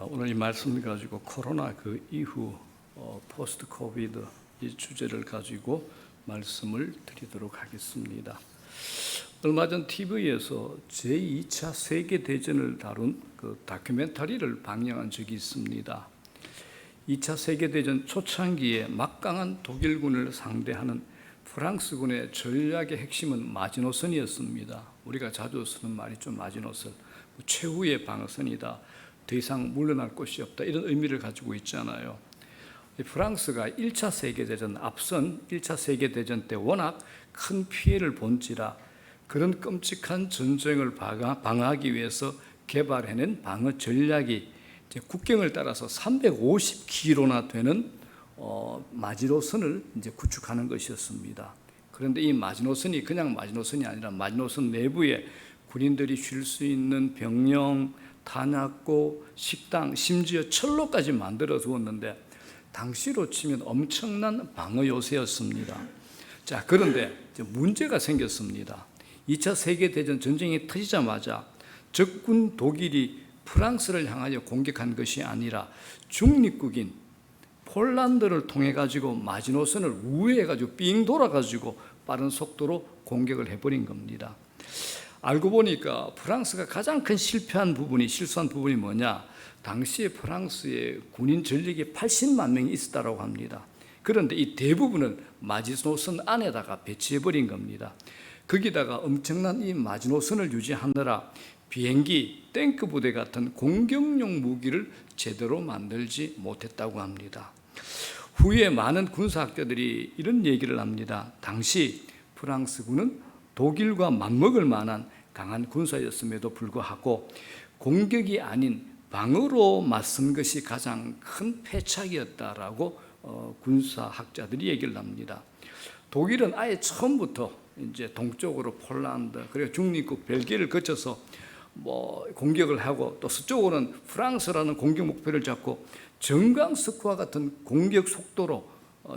오늘 이 말씀을 가지고 코로나 그 이후 포스트 코비드 이 주제를 가지고 말씀을 드리도록 하겠습니다. 얼마 전 TV에서 제2차 세계대전을 다룬 그 다큐멘터리를 방영한 적이 있습니다. 2차 세계대전 초창기에 막강한 독일군을 상대하는 프랑스군의 전략의 핵심은 마지노선이었습니다. 우리가 자주 쓰는 말이죠. 마지노선. 최후의 방어선이다. 더 이상 물러날 곳이 없다. 이런 의미를 가지고 있잖아요. 프랑스가 1차 세계대전 앞선 1차 세계대전 때 워낙 큰 피해를 본지라 그런 끔찍한 전쟁을 방어하기 위해서 개발해낸 방어 전략이 이제 국경을 따라서 350km나 되는 마지노선을 이제 구축하는 것이었습니다. 그런데 이 마지노선이 그냥 마지노선이 아니라 마지노선 내부에 군인들이 쉴 수 있는 병영, 탄약고, 식당, 심지어 철로까지 만들어 두었는데 당시로 치면 엄청난 방어 요새였습니다. 자, 그런데 문제가 생겼습니다. 2차 세계대전 전쟁이 터지자마자 적군 독일이 프랑스를 향하여 공격한 것이 아니라 중립국인 폴란드를 통해 가지고 마지노선을 우회해 가지고 삥 돌아 가지고 빠른 속도로 공격을 해버린 겁니다. 알고 보니까 프랑스가 가장 큰 실수한 부분이 뭐냐? 당시에 프랑스의 군인 전력이 80만 명이 있었다고 합니다. 그런데 이 대부분을 마지노선 안에다가 배치해버린 겁니다. 거기다가 엄청난 이 마지노선을 유지하느라 비행기, 탱크 부대 같은 공격용 무기를 제대로 만들지 못했다고 합니다. 후에 많은 군사학자들이 이런 얘기를 합니다. 당시 프랑스군은 독일과 맞먹을 만한 강한 군사였음에도 불구하고 공격이 아닌 방어로 맞선 것이 가장 큰 패착이었다라고 군사학자들이 얘기를 합니다. 독일은 아예 처음부터 이제 동쪽으로 폴란드 그리고 중립국 벨기에를 거쳐서 공격을 하고 또 서쪽으로는 프랑스라는 공격 목표를 잡고 정강석과 같은 공격 속도로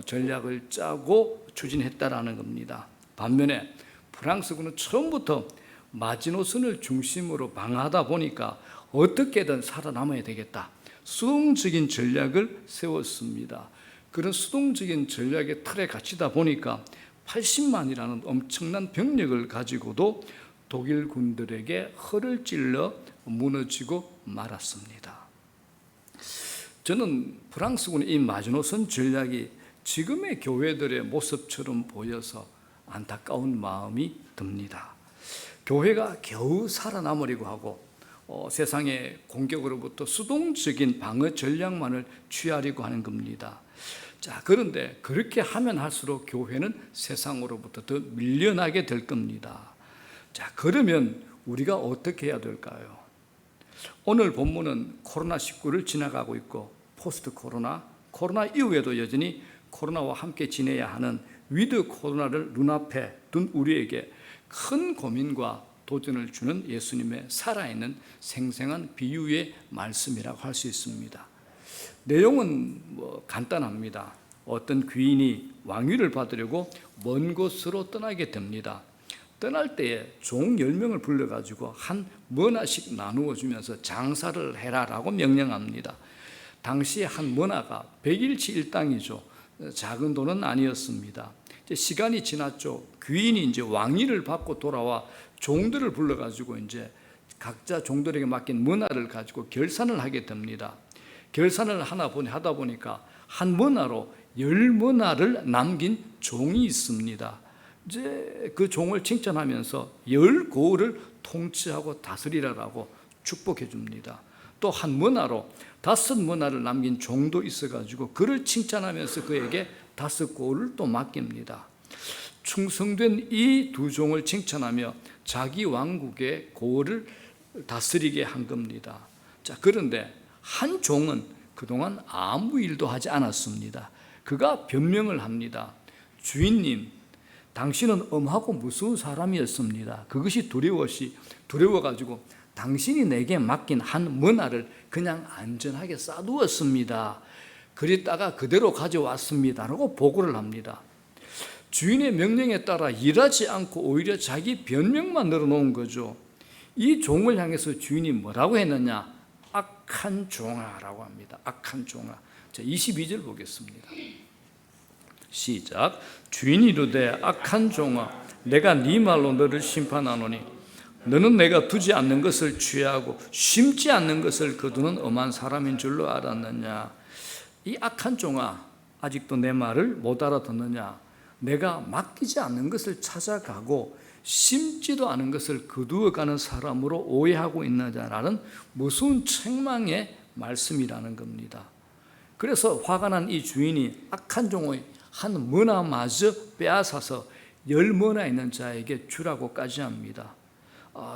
전략을 짜고 추진했다라는 겁니다. 반면에 프랑스군은 처음부터 마지노선을 중심으로 방어하다 보니까 어떻게든 살아남아야 되겠다. 수동적인 전략을 세웠습니다. 그런 수동적인 전략의 틀에 갇히다 보니까 80만이라는 엄청난 병력을 가지고도 독일 군들에게 허를 찔러 무너지고 말았습니다. 저는 프랑스군의 이 마지노선 전략이 지금의 교회들의 모습처럼 보여서 안타까운 마음이 듭니다. 교회가 겨우 살아남으려고 하고 세상의 공격으로부터 수동적인 방어 전략만을 취하려고 하는 겁니다. 자, 그런데 그렇게 하면 할수록 교회는 세상으로부터 더 밀려나게 될 겁니다. 자, 그러면 우리가 어떻게 해야 될까요? 오늘 본문은 코로나19를 지나가고 있고 포스트 코로나 이후에도 여전히 코로나와 함께 지내야 하는 위드 코로나를 눈앞에 둔 우리에게 큰 고민과 도전을 주는 예수님의 살아있는 생생한 비유의 말씀이라고 할 수 있습니다. 내용은 간단합니다. 어떤 귀인이 왕위를 받으려고 먼 곳으로 떠나게 됩니다. 떠날 때에 종 10명을 불러가지고 한 머나씩 나누어 주면서 장사를 해라라고 명령합니다. 당시에 한 머나가 100일치 일당이죠. 작은 돈은 아니었습니다. 이제 시간이 지났죠. 귀인이 이제 왕위를 받고 돌아와 종들을 불러가지고 이제 각자 종들에게 맡긴 머나를 가지고 결산을 하게 됩니다. 결산을 하다 보니까 한 머나로 10머나를 남긴 종이 있습니다. 이제 그 종을 칭찬하면서 10고을을 통치하고 다스리라라고 축복해 줍니다. 또 한 머나로 5머나를 남긴 종도 있어가지고 그를 칭찬하면서 그에게 5고을을 또 맡깁니다. 충성된 이 두 종을 칭찬하며 자기 왕국의 고을을 다스리게 한 겁니다. 자, 그런데 한 종은 그동안 아무 일도 하지 않았습니다. 그가 변명을 합니다. 주인님, 당신은 엄하고 무서운 사람이었습니다. 그것이 두려워가지고 당신이 내게 맡긴 한 머나를 그냥 안전하게 쌓아두었습니다. 그랬다가 그대로 가져왔습니다. 라고 보고를 합니다. 주인의 명령에 따라 일하지 않고 오히려 자기 변명만 늘어놓은 거죠. 이 종을 향해서 주인이 뭐라고 했느냐? 악한 종아라고 합니다. 악한 종아. 자, 22절 보겠습니다. 시작. 주인이 이르되 악한 종아, 내가 네 말로 너를 심판하노니 너는 내가 두지 않는 것을 취하고 심지 않는 것을 거두는 엄한 사람인 줄로 알았느냐. 이 악한 종아, 아직도 내 말을 못 알아듣느냐. 내가 맡기지 않는 것을 찾아가고 심지도 않은 것을 거두어가는 사람으로 오해하고 있느냐라는 무서운 책망의 말씀이라는 겁니다. 그래서 화가 난 이 주인이 악한 종의 한 머나마저 빼앗아서 10머나 있는 자에게 주라고까지 합니다.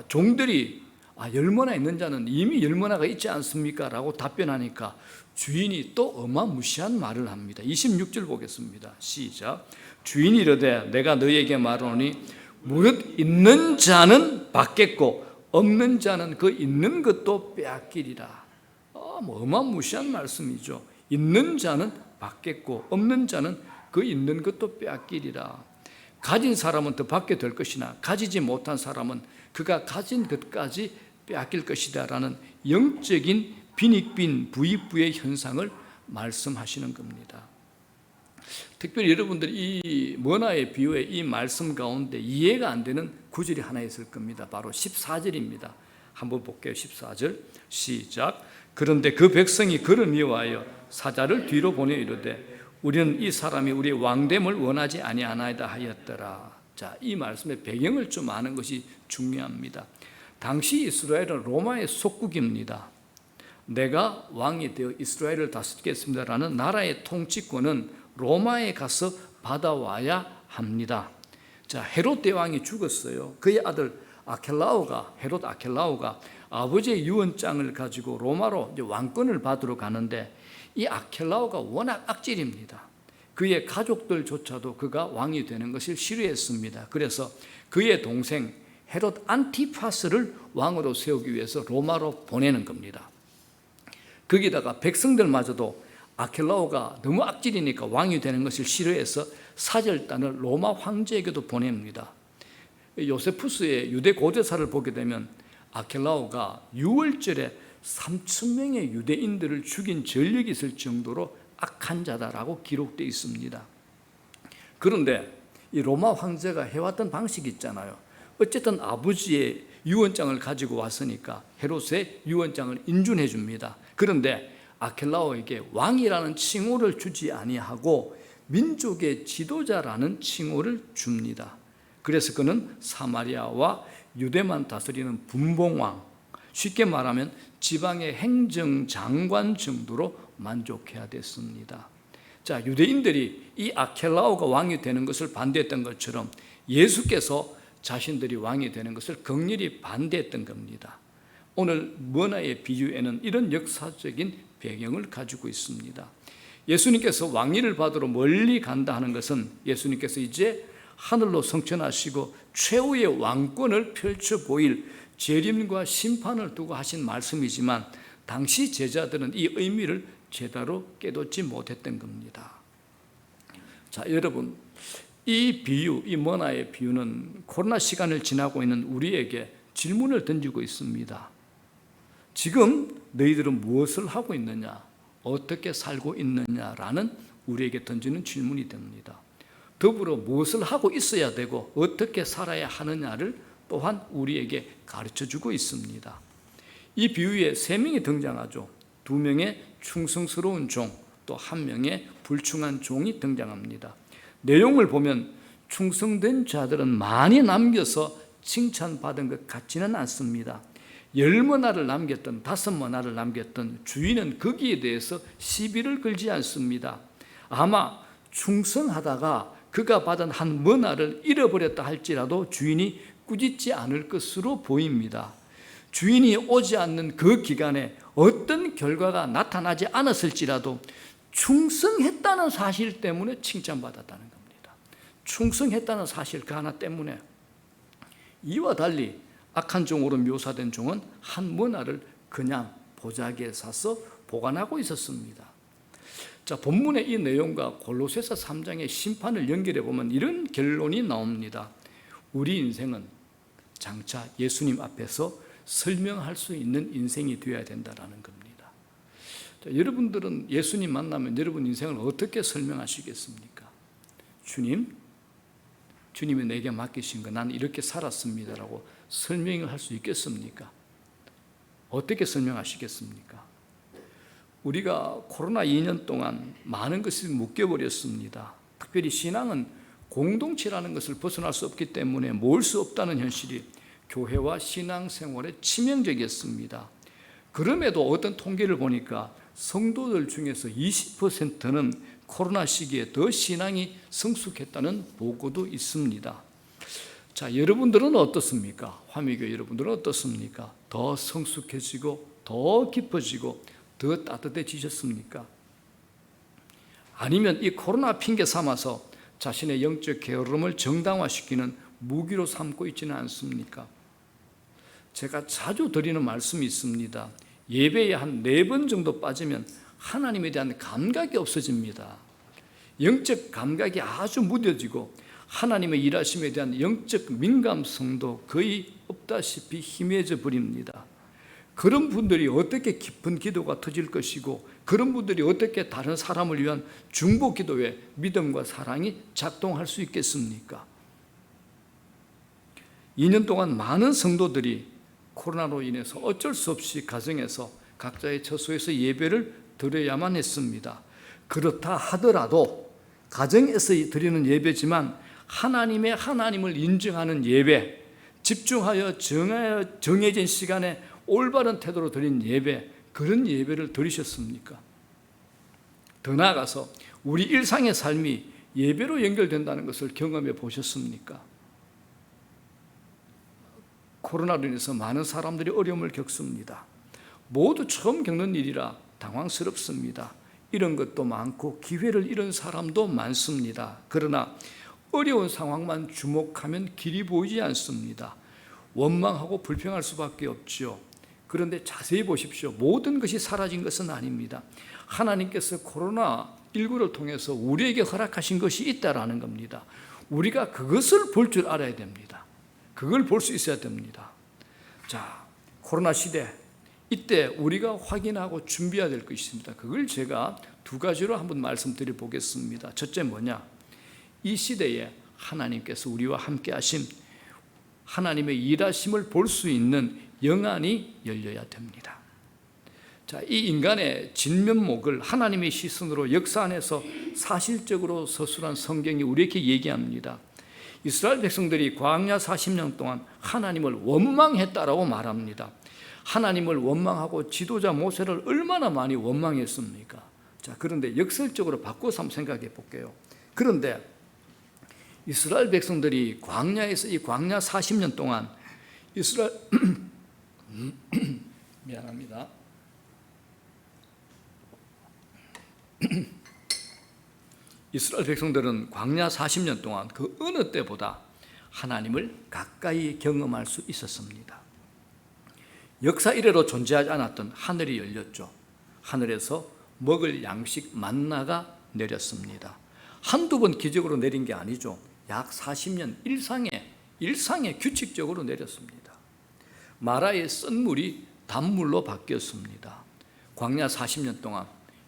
종들이 10머나 있는 자는 이미 10머나가 있지 않습니까? 라고 답변하니까 주인이 또 어마무시한 말을 합니다. 26절 보겠습니다. 시작. 주인이 이르되 내가 너희에게 말하노니 무릇 있는 자는 받겠고 없는 자는 그 있는 것도 빼앗기리라. 어마무시한 말씀이죠. 있는 자는 받겠고 없는 자는 그 있는 것도 빼앗기리라. 가진 사람은 더 받게 될 것이나 가지지 못한 사람은 그가 가진 것까지 빼앗길 것이다 라는 영적인 빈익빈 부익부의 현상을 말씀하시는 겁니다. 특별히 여러분들이 이 머나의 비유의 이 말씀 가운데 이해가 안 되는 구절이 하나 있을 겁니다. 바로 14절입니다. 한번 볼게요. 14절 시작. 그런데 그 백성이 그를 미워하여 사자를 뒤로 보내 이르되 우리는 이 사람이 우리의 왕됨을 원하지 아니하나이다 하였더라. 자, 이 말씀의 배경을 좀 아는 것이 중요합니다. 당시 이스라엘은 로마의 속국입니다. 내가 왕이 되어 이스라엘을 다스리겠습니다라는 나라의 통치권은 로마에 가서 받아와야 합니다. 자, 헤롯 대왕이 죽었어요. 그의 아들 헤롯 아켈라오가 아버지의 유언장을 가지고 로마로 이제 왕권을 받으러 가는데 이 아켈라오가 워낙 악질입니다. 그의 가족들조차도 그가 왕이 되는 것을 싫어했습니다. 그래서 그의 동생 헤롯 안티파스를 왕으로 세우기 위해서 로마로 보내는 겁니다. 거기다가 백성들마저도 아켈라오가 너무 악질이니까 왕이 되는 것을 싫어해서 사절단을 로마 황제에게도 보냅니다. 요세푸스의 유대 고대사를 보게 되면 아켈라오가 6월절에 3,000명의 유대인들을 죽인 전력이 있을 정도로 악한 자다라고 기록되어 있습니다. 그런데 이 로마 황제가 해왔던 방식이 있잖아요. 어쨌든 아버지의 유언장을 가지고 왔으니까 헤롯의 유언장을 인준해 줍니다. 그런데 아켈라오에게 왕이라는 칭호를 주지 아니하고 민족의 지도자라는 칭호를 줍니다. 그래서 그는 사마리아와 유대만 다스리는 분봉왕, 쉽게 말하면 지방의 행정장관 정도로 만족해야 됐습니다. 자, 유대인들이 이 아켈라오가 왕이 되는 것을 반대했던 것처럼 예수께서 자신들이 왕이 되는 것을 극렬히 반대했던 겁니다. 오늘 머나의 비유에는 이런 역사적인 배경을 가지고 있습니다. 예수님께서 왕위를 받으러 멀리 간다 하는 것은 예수님께서 이제 하늘로 승천하시고 최후의 왕권을 펼쳐 보일 재림과 심판을 두고 하신 말씀이지만 당시 제자들은 이 의미를 제대로 깨닫지 못했던 겁니다. 자, 여러분, 이 비유, 이 머나의 비유는 코로나 시간을 지나고 있는 우리에게 질문을 던지고 있습니다. 지금 너희들은 무엇을 하고 있느냐? 어떻게 살고 있느냐라는 우리에게 던지는 질문이 됩니다. 더불어 무엇을 하고 있어야 되고 어떻게 살아야 하느냐를 또한 우리에게 가르쳐주고 있습니다. 이 비유에 3명이 등장하죠. 2명의 충성스러운 종, 또 1명의 불충한 종이 등장합니다. 내용을 보면 충성된 자들은 많이 남겨서 칭찬받은 것 같지는 않습니다. 10머나를 남겼던 5머나를 남겼던 주인은 거기에 대해서 시비를 걸지 않습니다. 아마 충성하다가 그가 받은 한 머나를 잃어버렸다 할지라도 주인이 꾸짖지 않을 것으로 보입니다. 주인이 오지 않는 그 기간에 어떤 결과가 나타나지 않았을지라도 충성했다는 사실 때문에 칭찬받았다는 겁니다. 충성했다는 사실 그 하나 때문에. 이와 달리 악한 종으로 묘사된 종은 한 머나를 그냥 보자기에 사서 보관하고 있었습니다. 자, 본문의 이 내용과 골로새서 3장의 심판을 연결해 보면 이런 결론이 나옵니다. 우리 인생은 장차 예수님 앞에서 설명할 수 있는 인생이 되어야 된다는 겁니다. 자, 여러분들은 예수님 만나면 여러분 인생을 어떻게 설명하시겠습니까? 주님이 내게 맡기신 거 나는 이렇게 살았습니다라고 설명을 할 수 있겠습니까? 어떻게 설명하시겠습니까? 우리가 코로나 2년 동안 많은 것이 묶여버렸습니다. 특별히 신앙은 공동체라는 것을 벗어날 수 없기 때문에 모을 수 없다는 현실이 교회와 신앙생활에 치명적이었습니다. 그럼에도 어떤 통계를 보니까 성도들 중에서 20%는 코로나 시기에 더 신앙이 성숙했다는 보고도 있습니다. 자, 여러분들은 어떻습니까? 화미교 여러분들은 어떻습니까? 더 성숙해지고 더 깊어지고 더 따뜻해지셨습니까? 아니면 이 코로나 핑계 삼아서 자신의 영적 게으름을 정당화시키는 무기로 삼고 있지는 않습니까? 제가 자주 드리는 말씀이 있습니다. 예배에 한 4번 정도 빠지면 하나님에 대한 감각이 없어집니다. 영적 감각이 아주 무뎌지고 하나님의 일하심에 대한 영적 민감성도 거의 없다시피 희미해져 버립니다. 그런 분들이 어떻게 깊은 기도가 터질 것이고 그런 분들이 어떻게 다른 사람을 위한 중보 기도에 믿음과 사랑이 작동할 수 있겠습니까? 2년 동안 많은 성도들이 코로나로 인해서 어쩔 수 없이 가정에서 각자의 처소에서 예배를 드려야만 했습니다. 그렇다 하더라도 가정에서 드리는 예배지만 하나님을 인정하는 예배, 집중하여 정해진 시간에 올바른 태도로 드린 예배, 그런 예배를 드리셨습니까? 더 나아가서 우리 일상의 삶이 예배로 연결된다는 것을 경험해 보셨습니까? 코로나로 인해서 많은 사람들이 어려움을 겪습니다. 모두 처음 겪는 일이라 당황스럽습니다. 이런 것도 많고 기회를 잃은 사람도 많습니다. 그러나 어려운 상황만 주목하면 길이 보이지 않습니다. 원망하고 불평할 수밖에 없죠. 그런데 자세히 보십시오. 모든 것이 사라진 것은 아닙니다. 하나님께서 코로나19를 통해서 우리에게 허락하신 것이 있다라는 겁니다. 우리가 그것을 볼 줄 알아야 됩니다. 그걸 볼 수 있어야 됩니다. 자, 코로나 시대, 이때 우리가 확인하고 준비해야 될 것이 있습니다. 그걸 제가 2가지로 한번 말씀드려 보겠습니다. 첫째 뭐냐? 이 시대에 하나님께서 우리와 함께 하신 하나님의 일하심을 볼 수 있는 영안이 열려야 됩니다. 자, 이 인간의 진면목을 하나님의 시선으로 역사 안에서 사실적으로 서술한 성경이 우리에게 얘기합니다. 이스라엘 백성들이 광야 40년 동안 하나님을 원망했다라고 말합니다. 하나님을 원망하고 지도자 모세를 얼마나 많이 원망했습니까? 자, 그런데 역설적으로 바꿔서 한번 생각해 볼게요. 그런데 이스라엘 백성들이 광야에서 이 광야 40년 동안 미안합니다. 이스라엘 백성들은 광야 40년 동안 그 어느 때보다 하나님을 가까이 경험할 수 있었습니다. 역사 이래로 존재하지 않았던 하늘이 열렸죠. 하늘에서 먹을 양식 만나가 내렸습니다. 한두 번 기적으로 내린 게 아니죠. 약 40년 일상에 규칙적으로 내렸습니다. 마라의 쓴물이 단물로 바뀌었습니다. 광야 40년 동안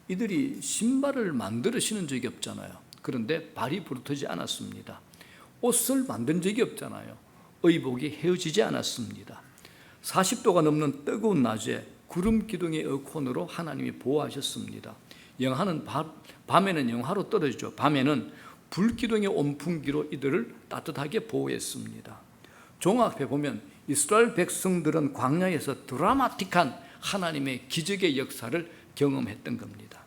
이들이 신발을 만들어 신은 적이 없잖아요. 그런데 발이 부르트지 않았습니다. 옷을 만든 적이 없잖아요. 의복이 헤어지지 않았습니다. 40도가 넘는 뜨거운 낮에 구름 기둥의 어콘으로 하나님이 보호하셨습니다. 영하는 밤에는 영하로 떨어지죠. 밤에는 불기둥의 온풍기로 이들을 따뜻하게 보호했습니다. 종합해 보면 이스라엘 백성들은 광야에서 드라마틱한 하나님의 기적의 역사를 경험했던 겁니다.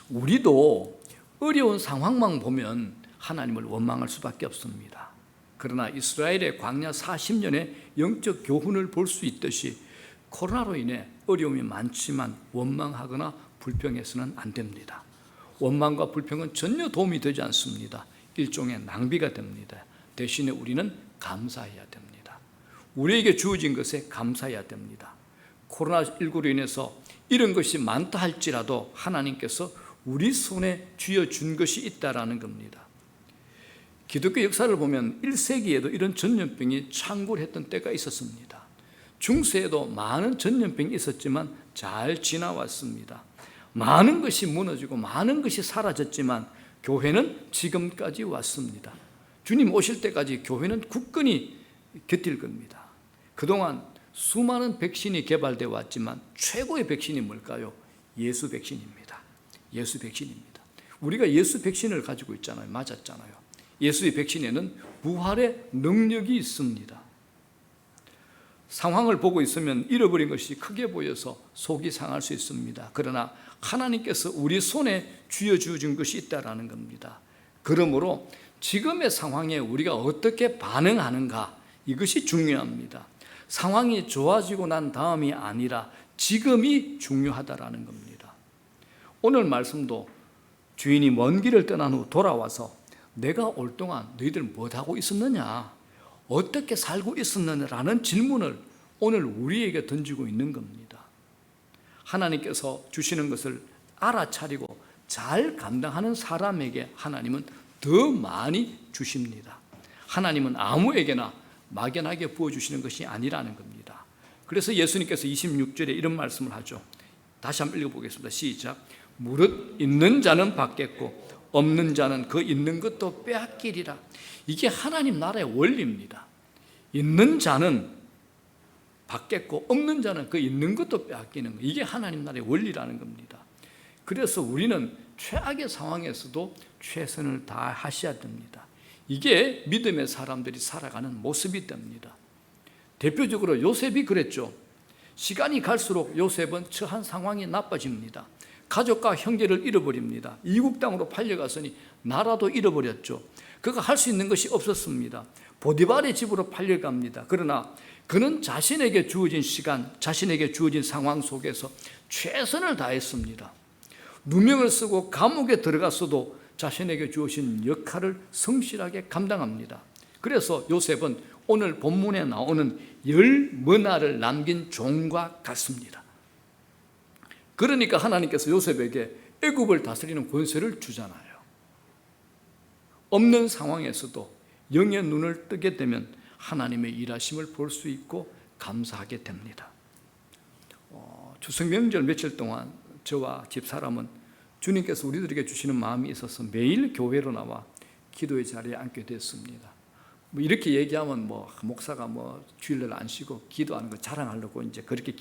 우리도 어려운 상황만 보면 하나님을 원망할 수밖에 없습니다. 그러나 이스라엘의 광야 40년의 영적 교훈을 볼 수 있듯이 코로나로 인해 어려움이 많지만 원망하거나 불평해서는 안 됩니다. 원망과 불평은 전혀 도움이 되지 않습니다. 일종의 낭비가 됩니다. 대신에 우리는 감사해야 됩니다. 우리에게 주어진 것에 감사해야 됩니다. 코로나19로 인해서 이런 것이 많다 할지라도 하나님께서 우리 손에 쥐어준 것이 있다라는 겁니다. 기독교 역사를 보면 1세기에도 이런 전염병이 창궐했던 때가 있었습니다. 중세에도 많은 전염병이 있었지만 잘 지나왔습니다. 많은 것이 무너지고 많은 것이 사라졌지만 교회는 지금까지 왔습니다. 주님 오실 때까지 교회는 굳건히 곁일 겁니다. 그동안 수많은 백신이 개발되어 왔지만 최고의 백신이 뭘까요? 예수 백신입니다. 예수 백신입니다. 우리가 예수 백신을 가지고 있잖아요. 맞았잖아요. 예수의 백신에는 부활의 능력이 있습니다. 상황을 보고 있으면 잃어버린 것이 크게 보여서 속이 상할 수 있습니다. 그러나 하나님께서 우리 손에 쥐어주신 것이 있다라는 겁니다. 그러므로 지금의 상황에 우리가 어떻게 반응하는가, 이것이 중요합니다. 상황이 좋아지고 난 다음이 아니라 지금이 중요하다라는 겁니다. 오늘 말씀도 주인이 먼 길을 떠난 후 돌아와서 내가 올 동안 너희들 뭐하고 있었느냐, 어떻게 살고 있었느냐라는 질문을 오늘 우리에게 던지고 있는 겁니다. 하나님께서 주시는 것을 알아차리고 잘 감당하는 사람에게 하나님은 더 많이 주십니다. 하나님은 아무에게나 막연하게 부어주시는 것이 아니라는 겁니다. 그래서 예수님께서 26절에 이런 말씀을 하죠. 다시 한번 읽어보겠습니다. 시작. 무릇 있는 자는 받겠고 없는 자는 그 있는 것도 빼앗기리라. 이게 하나님 나라의 원리입니다. 있는 자는 받겠고 없는 자는 그 있는 것도 빼앗기는 거. 이게 하나님 나라의 원리라는 겁니다. 그래서 우리는 최악의 상황에서도 최선을 다하셔야 됩니다. 이게 믿음의 사람들이 살아가는 모습이 됩니다. 대표적으로 요셉이 그랬죠. 시간이 갈수록 요셉은 처한 상황이 나빠집니다. 가족과 형제를 잃어버립니다. 이국 땅으로 팔려갔으니 나라도 잃어버렸죠. 그가 할 수 있는 것이 없었습니다. 보디발의 집으로 팔려갑니다. 그러나 그는 자신에게 주어진 시간, 자신에게 주어진 상황 속에서 최선을 다했습니다. 누명을 쓰고 감옥에 들어갔어도 자신에게 주어진 역할을 성실하게 감당합니다. 그래서 요셉은 오늘 본문에 나오는 10문화를 남긴 종과 같습니다. 그러니까 하나님께서 요셉에게 애굽을 다스리는 권세를 주잖아요. 없는 상황에서도 영의 눈을 뜨게 되면 하나님의 일하심을 볼 수 있고 감사하게 됩니다. 추석 명절 며칠 동안 저와 집사람은 주님께서 우리들에게 주시는 마음이 있어서 매일 교회로 나와 기도의 자리에 앉게 됐습니다. 이렇게 얘기하면 목사가 주일날 안 쉬고 기도하는 거 자랑하려고 이제 그렇게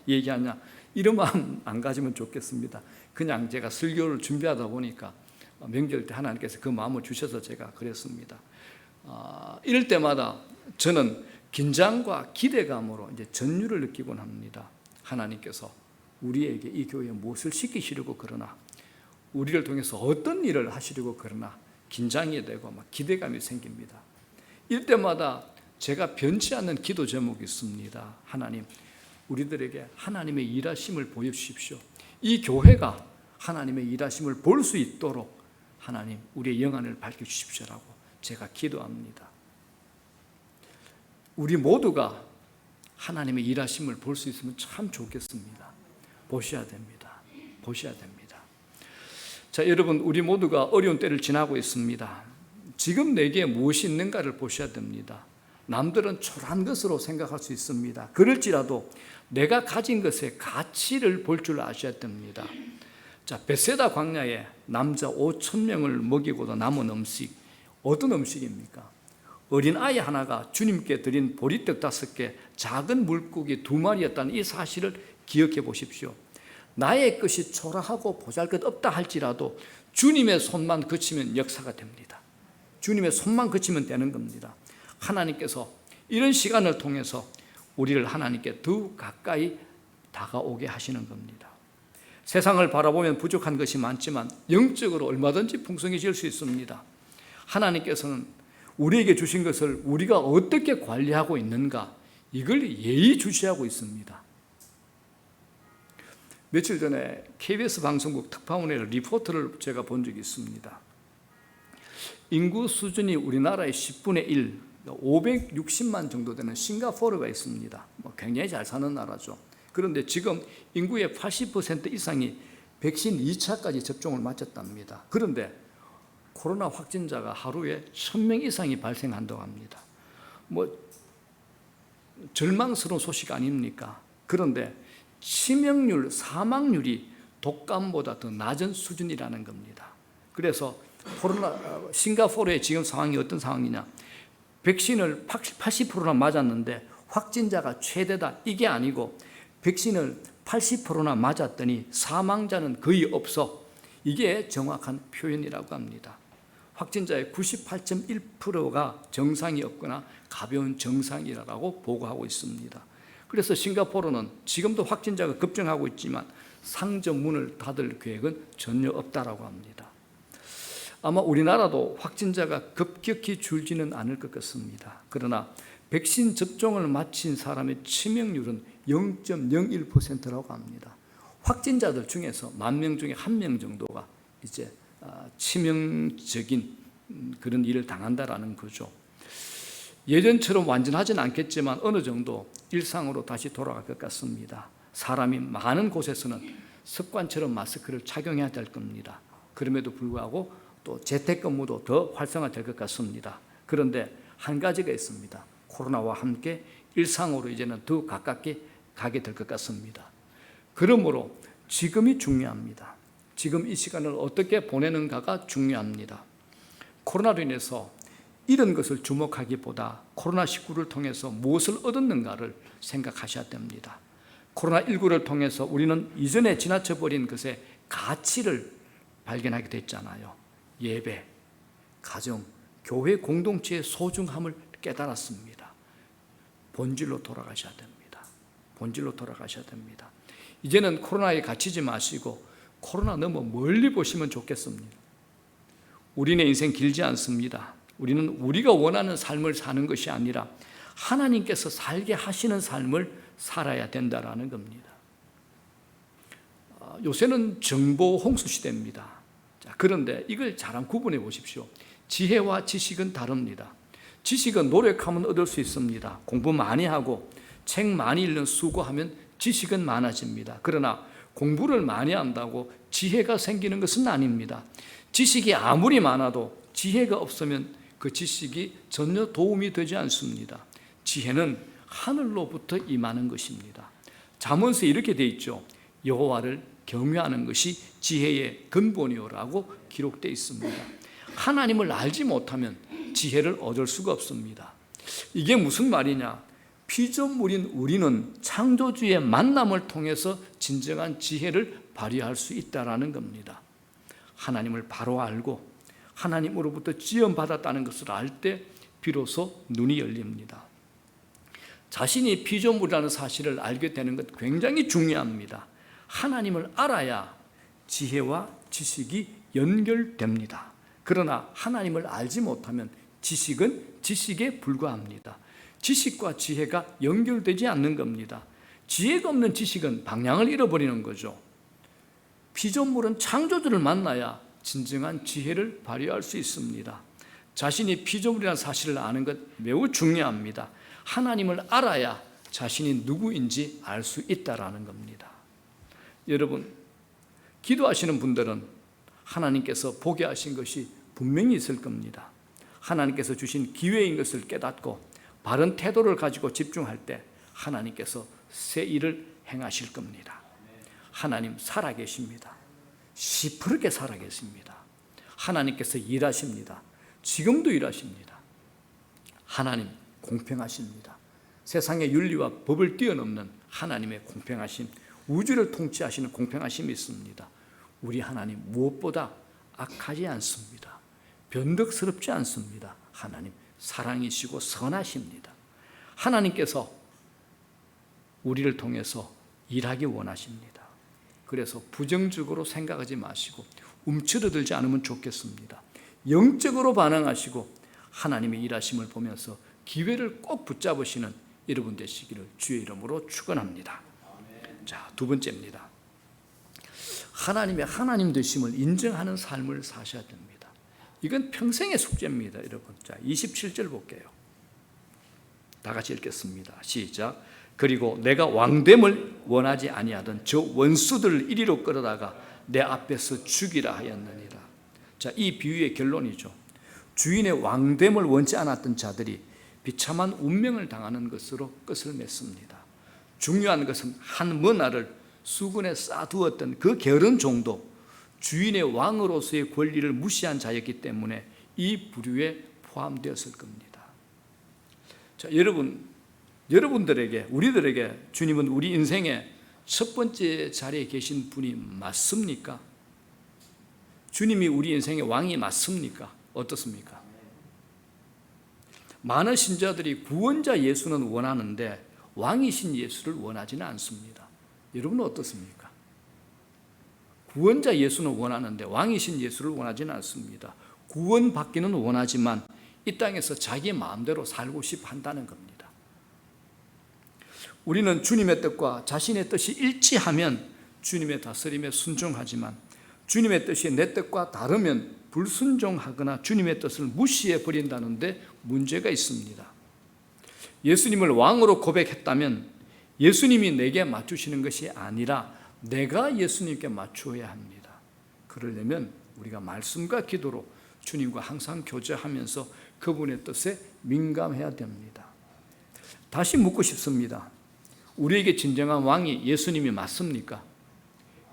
얘기하냐, 이런 마음 안 가지면 좋겠습니다. 그냥 제가 설교를 준비하다 보니까 명절 때 하나님께서 그 마음을 주셔서 제가 그랬습니다. 이럴 때마다 저는 긴장과 기대감으로 이제 전율을 느끼곤 합니다. 하나님께서 우리에게 이 교회에 무엇을 시키시려고 그러나, 우리를 통해서 어떤 일을 하시려고 그러나 긴장이 되고 막 기대감이 생깁니다. 이럴 때마다 제가 변치 않는 기도 제목이 있습니다. 하나님, 우리들에게 하나님의 일하심을 보여주십시오. 이 교회가 하나님의 일하심을 볼 수 있도록 하나님 우리의 영안을 밝혀주십시오라고 제가 기도합니다. 우리 모두가 하나님의 일하심을 볼 수 있으면 참 좋겠습니다. 보셔야 됩니다. 보셔야 됩니다. 자, 여러분, 우리 모두가 어려운 때를 지나고 있습니다. 지금 내게 무엇이 있는가를 보셔야 됩니다. 남들은 초라한 것으로 생각할 수 있습니다. 그럴지라도 내가 가진 것의 가치를 볼 줄 아셔야 됩니다. 자, 베세다 광야에 남자 5,000명을 먹이고도 남은 음식, 어떤 음식입니까? 어린 아이 하나가 주님께 드린 보리떡 5개, 작은 물고기 2마리였다는 이 사실을 기억해 보십시오. 나의 것이 초라하고 보잘것없다 할지라도 주님의 손만 그치면 역사가 됩니다. 주님의 손만 그치면 되는 겁니다. 하나님께서 이런 시간을 통해서 우리를 하나님께 더 가까이 다가오게 하시는 겁니다. 세상을 바라보면 부족한 것이 많지만 영적으로 얼마든지 풍성해질 수 있습니다. 하나님께서는 우리에게 주신 것을 우리가 어떻게 관리하고 있는가, 이걸 예의주시하고 있습니다. 며칠 전에 KBS 방송국 특파원의 리포트를 제가 본 적이 있습니다. 인구 수준이 우리나라의 10분의 1, 560만 정도 되는 싱가포르가 있습니다. 굉장히 잘 사는 나라죠. 그런데 지금 인구의 80% 이상이 백신 2차까지 접종을 마쳤답니다. 그런데 코로나 확진자가 하루에 1,000명 이상이 발생한다고 합니다. 절망스러운 소식 아닙니까? 그런데 치명률, 사망률이 독감보다 더 낮은 수준이라는 겁니다. 그래서 싱가포르의 지금 상황이 어떤 상황이냐? 백신을 80%나 맞았는데 확진자가 최대다, 이게 아니고 백신을 80%나 맞았더니 사망자는 거의 없어. 이게 정확한 표현이라고 합니다. 확진자의 98.1%가 정상이 없거나 가벼운 정상이라고 보고하고 있습니다. 그래서 싱가포르는 지금도 확진자가 급증하고 있지만 상점 문을 닫을 계획은 전혀 없다라고 합니다. 아마 우리나라도 확진자가 급격히 줄지는 않을 것 같습니다. 그러나 백신 접종을 마친 사람의 치명률은 0.01%라고 합니다. 확진자들 중에서 10,000명 중에 1명 정도가 이제 치명적인 그런 일을 당한다라는 거죠. 예전처럼 완전하진 않겠지만 어느 정도 일상으로 다시 돌아갈 것 같습니다. 사람이 많은 곳에서는 습관처럼 마스크를 착용해야 될 겁니다. 그럼에도 불구하고 또 재택근무도 더 활성화될 것 같습니다. 그런데 한 가지가 있습니다. 코로나와 함께 일상으로 이제는 더 가깝게 가게 될 것 같습니다. 그러므로 지금이 중요합니다. 지금 이 시간을 어떻게 보내는가가 중요합니다. 코로나로 인해서 이런 것을 주목하기보다 코로나19를 통해서 무엇을 얻었는가를 생각하셔야 됩니다. 코로나19를 통해서 우리는 이전에 지나쳐버린 것의 가치를 발견하게 됐잖아요. 예배, 가정, 교회 공동체의 소중함을 깨달았습니다. 본질로 돌아가셔야 됩니다. 본질로 돌아가셔야 됩니다. 이제는 코로나에 갇히지 마시고 코로나 너무 멀리 보시면 좋겠습니다. 우리네 인생 길지 않습니다. 우리는 우리가 원하는 삶을 사는 것이 아니라 하나님께서 살게 하시는 삶을 살아야 된다라는 겁니다. 요새는 정보 홍수 시대입니다. 그런데 이걸 잘 구분해 보십시오. 지혜와 지식은 다릅니다. 지식은 노력하면 얻을 수 있습니다. 공부 많이 하고 책 많이 읽는 수고하면 지식은 많아집니다. 그러나 공부를 많이 한다고 지혜가 생기는 것은 아닙니다. 지식이 아무리 많아도 지혜가 없으면 그 지식이 전혀 도움이 되지 않습니다. 지혜는 하늘로부터 임하는 것입니다. 잠언서에 이렇게 돼 있죠. 여호와를 경외하는 것이 지혜의 근본이요라고 기록되어 있습니다. 하나님을 알지 못하면 지혜를 얻을 수가 없습니다. 이게 무슨 말이냐? 피조물인 우리는 창조주의 만남을 통해서 진정한 지혜를 발휘할 수 있다라는 겁니다. 하나님을 바로 알고 하나님으로부터 지원받았다는 것을 알 때 비로소 눈이 열립니다. 자신이 피조물이라는 사실을 알게 되는 것 굉장히 중요합니다. 하나님을 알아야 지혜와 지식이 연결됩니다. 그러나 하나님을 알지 못하면 지식은 지식에 불과합니다. 지식과 지혜가 연결되지 않는 겁니다. 지혜가 없는 지식은 방향을 잃어버리는 거죠. 피조물은 창조주를 만나야 진정한 지혜를 발휘할 수 있습니다. 자신이 피조물이라는 사실을 아는 것 매우 중요합니다. 하나님을 알아야 자신이 누구인지 알 수 있다라는 겁니다. 여러분, 기도하시는 분들은 하나님께서 보게 하신 것이 분명히 있을 겁니다. 하나님께서 주신 기회인 것을 깨닫고 바른 태도를 가지고 집중할 때 하나님께서 새 일을 행하실 겁니다. 하나님 살아계십니다. 시퍼렇게 살아계십니다. 하나님께서 일하십니다. 지금도 일하십니다. 하나님 공평하십니다. 세상의 윤리와 법을 뛰어넘는 하나님의 공평하심, 우주를 통치하시는 공평하심이 있습니다. 우리 하나님 무엇보다 악하지 않습니다. 변덕스럽지 않습니다. 하나님 사랑이시고 선하십니다. 하나님께서 우리를 통해서 일하기 원하십니다. 그래서 부정적으로 생각하지 마시고 움츠러들지 않으면 좋겠습니다. 영적으로 반응하시고 하나님의 일하심을 보면서 기회를 꼭 붙잡으시는 여러분 되시기를 주의 이름으로 축원합니다. 자, 두 번째입니다. 하나님의 하나님 되심을 인정하는 삶을 사셔야 됩니다. 이건 평생의 숙제입니다, 여러분. 자, 27절 볼게요. 다 같이 읽겠습니다. 시작. 그리고 내가 왕됨을 원하지 아니하던 저 원수들을 이리로 끌어다가 내 앞에서 죽이라 하였느니라. 자, 이 비유의 결론이죠. 주인의 왕됨을 원치 않았던 자들이 비참한 운명을 당하는 것으로 끝을 맺습니다. 중요한 것은 한 문화를 수군에 쌓아두었던 그 게으른 종도 주인의 왕으로서의 권리를 무시한 자였기 때문에 이 부류에 포함되었을 겁니다. 자, 여러분들에게, 우리들에게 주님은 우리 인생의 첫 번째 자리에 계신 분이 맞습니까? 주님이 우리 인생의 왕이 맞습니까? 어떻습니까? 많은 신자들이 구원자 예수는 원하는데 왕이신 예수를 원하지는 않습니다. 여러분은 어떻습니까? 구원자 예수는 원하는데 왕이신 예수를 원하지는 않습니다. 구원받기는 원하지만 이 땅에서 자기 마음대로 살고 싶어 한다는 겁니다. 우리는 주님의 뜻과 자신의 뜻이 일치하면 주님의 다스림에 순종하지만 주님의 뜻이 내 뜻과 다르면 불순종하거나 주님의 뜻을 무시해 버린다는데 문제가 있습니다. 예수님을 왕으로 고백했다면 예수님이 내게 맞추시는 것이 아니라 내가 예수님께 맞추어야 합니다. 그러려면 우리가 말씀과 기도로 주님과 항상 교제하면서 그분의 뜻에 민감해야 됩니다. 다시 묻고 싶습니다. 우리에게 진정한 왕이 예수님이 맞습니까?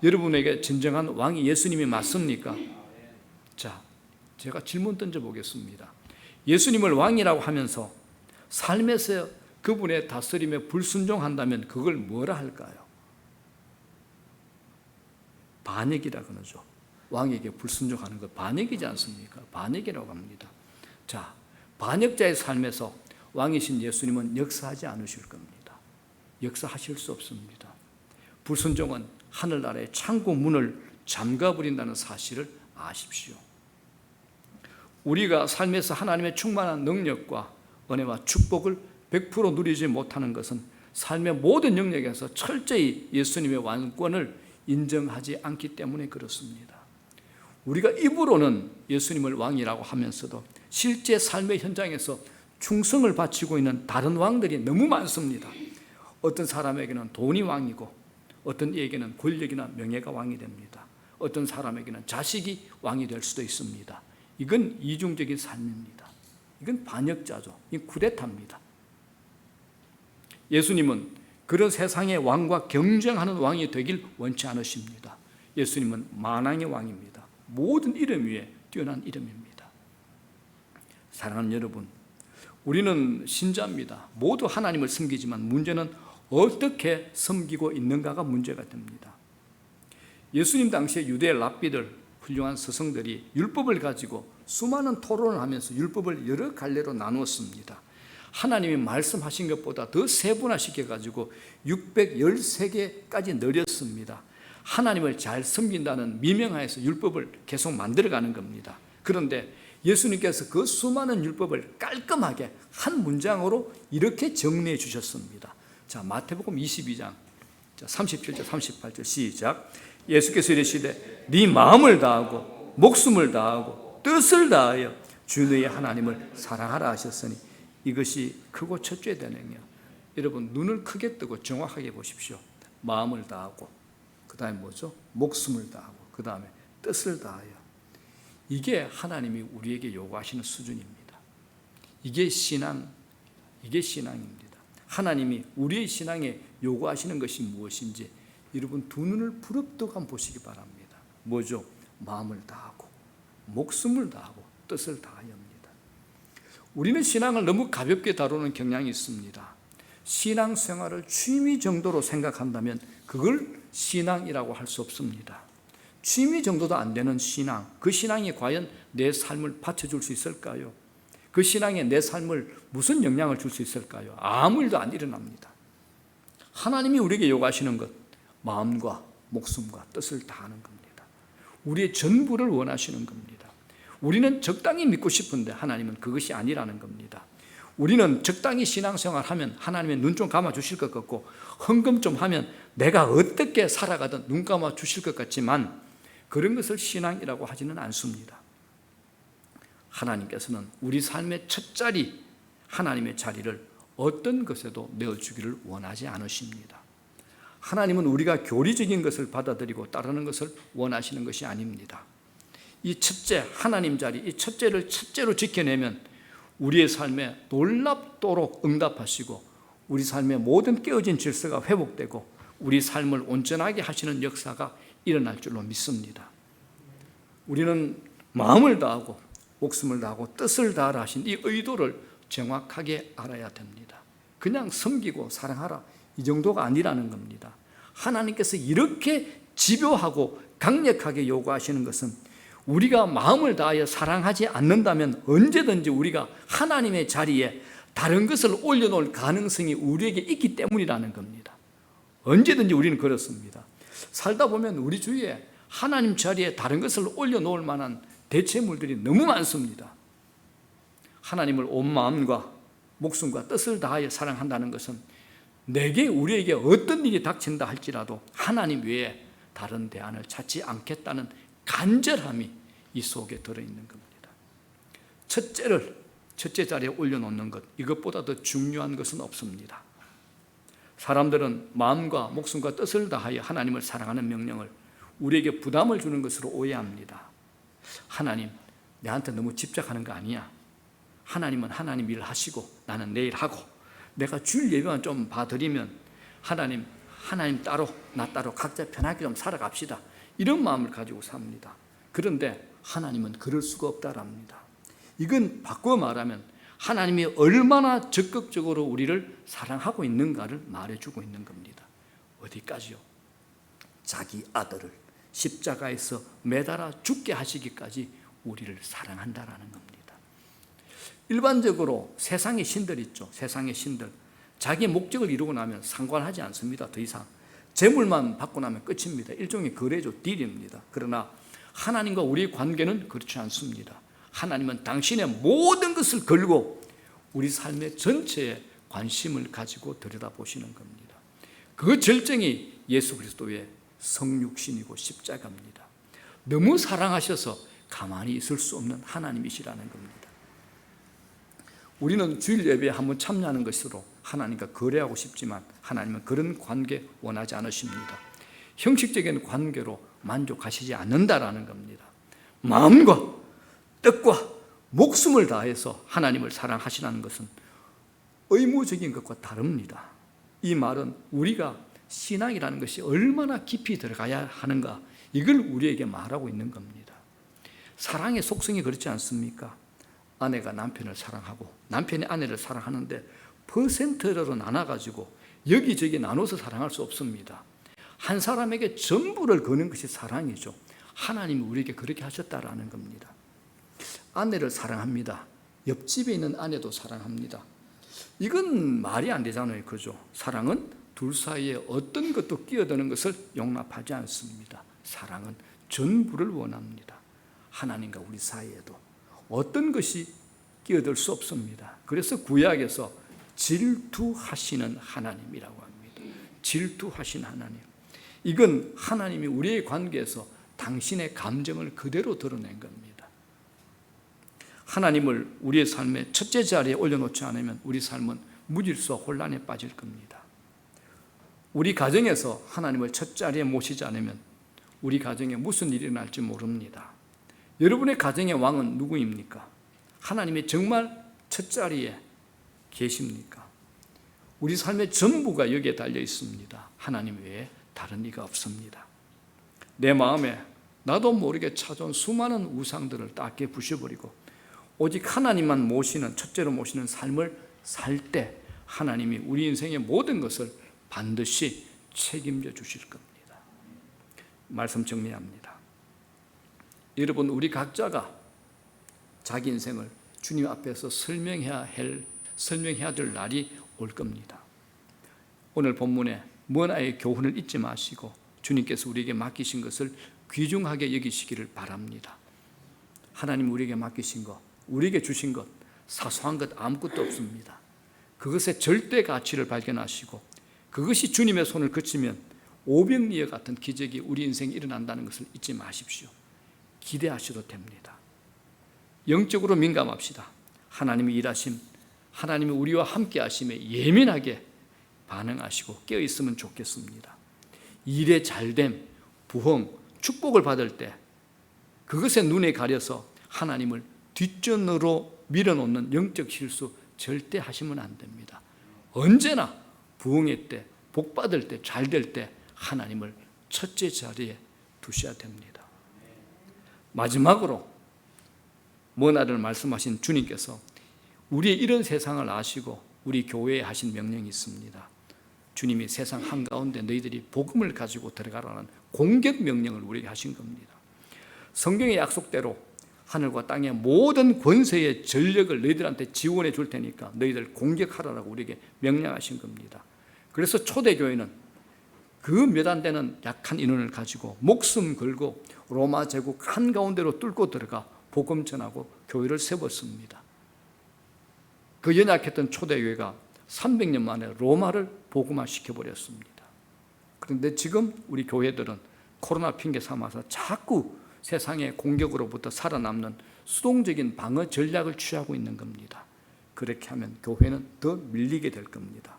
여러분에게 진정한 왕이 예수님이 맞습니까? 자, 제가 질문 던져보겠습니다. 예수님을 왕이라고 하면서 삶에서 그분의 다스림에 불순종한다면 그걸 뭐라 할까요? 반역이라 그러죠. 왕에게 불순종하는 것 반역이지 않습니까? 반역이라고 합니다. 자, 반역자의 삶에서 왕이신 예수님은 역사하지 않으실 겁니다. 역사하실 수 없습니다. 불순종은 하늘나라의 창고 문을 잠가버린다는 사실을 아십시오. 우리가 삶에서 하나님의 충만한 능력과 은혜와 축복을 100% 누리지 못하는 것은 삶의 모든 영역에서 철저히 예수님의 왕권을 인정하지 않기 때문에 그렇습니다. 우리가 입으로는 예수님을 왕이라고 하면서도 실제 삶의 현장에서 충성을 바치고 있는 다른 왕들이 너무 많습니다. 어떤 사람에게는 돈이 왕이고 어떤 이에게는 권력이나 명예가 왕이 됩니다. 어떤 사람에게는 자식이 왕이 될 수도 있습니다. 이건 이중적인 삶입니다. 이건 반역자죠. 이건 쿠데타입니다. 예수님은 그런 세상의 왕과 경쟁하는 왕이 되길 원치 않으십니다. 예수님은 만왕의 왕입니다. 모든 이름 위에 뛰어난 이름입니다. 사랑하는 여러분, 우리는 신자입니다. 모두 하나님을 섬기지만 문제는 어떻게 섬기고 있는가가 문제가 됩니다. 예수님 당시에 유대 랍비들, 훌륭한 스승들이 율법을 가지고 수많은 토론을 하면서 율법을 여러 갈래로 나누었습니다. 하나님이 말씀하신 것보다 더 세분화시켜가지고 613개까지 늘렸습니다. 하나님을 잘 섬긴다는 미명하에서 율법을 계속 만들어가는 겁니다. 그런데 예수님께서 그 수많은 율법을 깔끔하게 한 문장으로 이렇게 정리해 주셨습니다. 자, 마태복음 22장 37절 38절 시작. 예수께서 이르시되 네 마음을 다하고 목숨을 다하고 뜻을 다하여 주 너의 하나님을 사랑하라 하셨으니 이것이 크고 첫째 되느니라. 여러분 눈을 크게 뜨고 정확하게 보십시오. 마음을 다하고 그 다음에 뭐죠? 목숨을 다하고 그 다음에 뜻을 다하여. 이게 하나님이 우리에게 요구하시는 수준입니다. 이게 신앙입니다. 하나님이 우리의 신앙에 요구하시는 것이 무엇인지 여러분 두 눈을 부릅뜨고 한번 보시기 바랍니다. 뭐죠? 마음을 다하고 목숨을 다하고 뜻을 다하여입니다. 우리는 신앙을 너무 가볍게 다루는 경향이 있습니다. 신앙생활을 취미 정도로 생각한다면 그걸 신앙이라고 할 수 없습니다. 취미 정도도 안 되는 신앙, 그 신앙이 과연 내 삶을 받쳐줄 수 있을까요? 그 신앙에 내 삶을 무슨 영향을 줄 수 있을까요? 아무 일도 안 일어납니다. 하나님이 우리에게 요구하시는 것, 마음과 목숨과 뜻을 다하는 겁니다. 우리의 전부를 원하시는 겁니다. 우리는 적당히 믿고 싶은데 하나님은 그것이 아니라는 겁니다. 우리는 적당히 신앙생활하면 하나님의 눈 좀 감아주실 것 같고 헌금 좀 하면 내가 어떻게 살아가든 눈 감아주실 것 같지만 그런 것을 신앙이라고 하지는 않습니다. 하나님께서는 우리 삶의 첫 자리, 하나님의 자리를 어떤 것에도 내어주기를 원하지 않으십니다. 하나님은 우리가 교리적인 것을 받아들이고 따르는 것을 원하시는 것이 아닙니다. 이 첫째, 하나님 자리, 이 첫째를 첫째로 지켜내면 우리의 삶에 놀랍도록 응답하시고 우리 삶의 모든 깨어진 질서가 회복되고 우리 삶을 온전하게 하시는 역사가 일어날 줄로 믿습니다. 우리는 마음을 다하고 목숨을 다하고 뜻을 다하라 하신 이 의도를 정확하게 알아야 됩니다. 그냥 섬기고 사랑하라 이 정도가 아니라는 겁니다. 하나님께서 이렇게 집요하고 강력하게 요구하시는 것은 우리가 마음을 다하여 사랑하지 않는다면 언제든지 우리가 하나님의 자리에 다른 것을 올려놓을 가능성이 우리에게 있기 때문이라는 겁니다. 언제든지 우리는 그렇습니다. 살다 보면 우리 주위에 하나님 자리에 다른 것을 올려놓을 만한 대체물들이 너무 많습니다. 하나님을 온 마음과 목숨과 뜻을 다하여 사랑한다는 것은 내게 우리에게 어떤 일이 닥친다 할지라도 하나님 외에 다른 대안을 찾지 않겠다는 간절함이 이 속에 들어있는 겁니다. 첫째 자리에 올려놓는 것, 이것보다 더 중요한 것은 없습니다. 사람들은 마음과 목숨과 뜻을 다하여 하나님을 사랑하는 명령을 우리에게 부담을 주는 것으로 오해합니다. 하나님, 내한테 너무 집착하는 거 아니야. 하나님은 하나님 일 하시고 나는 내 일 하고 내가 주일 예배만 좀 봐드리면 하나님 따로 나 따로 각자 편하게 좀 살아갑시다. 이런 마음을 가지고 삽니다. 그런데 하나님은 그럴 수가 없다랍니다. 이건 바꿔 말하면 하나님이 얼마나 적극적으로 우리를 사랑하고 있는가를 말해주고 있는 겁니다. 어디까지요? 자기 아들을 십자가에서 매달아 죽게 하시기까지 우리를 사랑한다라는 겁니다. 일반적으로 세상의 신들 있죠. 세상의 신들. 자기 목적을 이루고 나면 상관하지 않습니다. 더 이상. 재물만 받고 나면 끝입니다. 일종의 거래죠. 딜입니다. 그러나 하나님과 우리의 관계는 그렇지 않습니다. 하나님은 당신의 모든 것을 걸고 우리 삶의 전체에 관심을 가지고 들여다보시는 겁니다. 그 절정이 예수 그리스도의 성육신이고 십자가입니다. 너무 사랑하셔서 가만히 있을 수 없는 하나님이시라는 겁니다. 우리는 주일 예배에 한번 참여하는 것으로 하나님과 거래하고 싶지만 하나님은 그런 관계 원하지 않으십니다. 형식적인 관계로 만족하시지 않는다라는 겁니다. 마음과 뜻과 목숨을 다해서 하나님을 사랑하시라는 것은 의무적인 것과 다릅니다. 이 말은 우리가 신앙이라는 것이 얼마나 깊이 들어가야 하는가, 이걸 우리에게 말하고 있는 겁니다. 사랑의 속성이 그렇지 않습니까? 아내가 남편을 사랑하고 남편이 아내를 사랑하는데 퍼센트로 나눠가지고 여기저기 나눠서 사랑할 수 없습니다. 한 사람에게 전부를 거는 것이 사랑이죠. 하나님이 우리에게 그렇게 하셨다라는 겁니다. 아내를 사랑합니다. 옆집에 있는 아내도 사랑합니다. 이건 말이 안 되잖아요. 그죠? 사랑은 둘 사이에 어떤 것도 끼어드는 것을 용납하지 않습니다. 사랑은 전부를 원합니다. 하나님과 우리 사이에도 어떤 것이 끼어들 수 없습니다. 그래서 구약에서 질투하시는 하나님이라고 합니다. 질투하신 하나님. 이건 하나님이 우리의 관계에서 당신의 감정을 그대로 드러낸 겁니다. 하나님을 우리의 삶의 첫째 자리에 올려놓지 않으면 우리 삶은 무질서 혼란에 빠질 겁니다. 우리 가정에서 하나님을 첫 자리에 모시지 않으면 우리 가정에 무슨 일이 일어날지 모릅니다. 여러분의 가정의 왕은 누구입니까? 하나님이 정말 첫 자리에 계십니까? 우리 삶의 전부가 여기에 달려 있습니다. 하나님 외에 다른 이가 없습니다. 내 마음에 나도 모르게 찾아온 수많은 우상들을 다 깨부셔버리고 오직 하나님만 모시는, 첫째로 모시는 삶을 살 때 하나님이 우리 인생의 모든 것을 반드시 책임져 주실 겁니다. 말씀 정리합니다. 여러분, 우리 각자가 자기 인생을 주님 앞에서 설명해야 될 날이 올 겁니다. 오늘 본문에 문화의 교훈을 잊지 마시고 주님께서 우리에게 맡기신 것을 귀중하게 여기시기를 바랍니다. 하나님 우리에게 맡기신 것, 우리에게 주신 것, 사소한 것 아무것도 없습니다. 그것의 절대 가치를 발견하시고 그것이 주님의 손을 거치면 오병이어 같은 기적이 우리 인생에 일어난다는 것을 잊지 마십시오. 기대하셔도 됩니다. 영적으로 민감합시다. 하나님의 일하심, 하나님이 우리와 함께 하심에 예민하게 반응하시고 깨어있으면 좋겠습니다. 일의 잘됨, 부흥, 축복을 받을 때 그것에 눈에 가려서 하나님을 뒷전으로 밀어놓는 영적 실수 절대 하시면 안 됩니다. 언제나 부흥의 때, 복 받을 때, 잘 될 때 하나님을 첫째 자리에 두셔야 됩니다. 마지막으로 뭐나를 말씀하신 주님께서 우리의 이런 세상을 아시고 우리 교회에 하신 명령이 있습니다. 주님이 세상 한가운데 너희들이 복음을 가지고 들어가라는 공격 명령을 우리에게 하신 겁니다. 성경의 약속대로 하늘과 땅의 모든 권세의 전력을 너희들한테 지원해 줄 테니까 너희들 공격하라고 우리에게 명령하신 겁니다. 그래서 초대교회는 그 몇 안 되는 약한 인원을 가지고 목숨 걸고 로마 제국 한가운데로 뚫고 들어가 복음 전하고 교회를 세웠습니다. 그 연약했던 초대교회가 300년 만에 로마를 복음화 시켜버렸습니다. 그런데 지금 우리 교회들은 코로나 핑계 삼아서 자꾸 세상의 공격으로부터 살아남는 수동적인 방어 전략을 취하고 있는 겁니다. 그렇게 하면 교회는 더 밀리게 될 겁니다.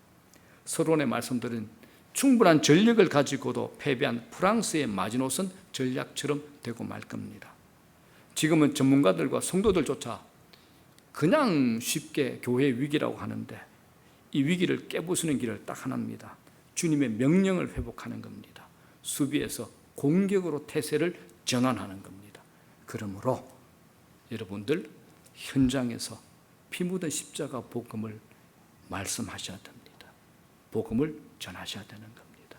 서론에 말씀드린 충분한 전력을 가지고도 패배한 프랑스의 마지노선 전략처럼 되고 말 겁니다. 지금은 전문가들과 성도들조차 그냥 쉽게 교회 위기라고 하는데 이 위기를 깨부수는 길을 딱 하나입니다. 주님의 명령을 회복하는 겁니다. 수비에서 공격으로 태세를 전환하는 겁니다. 그러므로 여러분들 현장에서 피 묻은 십자가 복음을 말씀하셔야 됩니다. 복음을 전하셔야 되는 겁니다.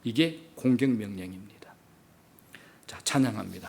이게 공격 명령입니다. 자, 찬양합니다.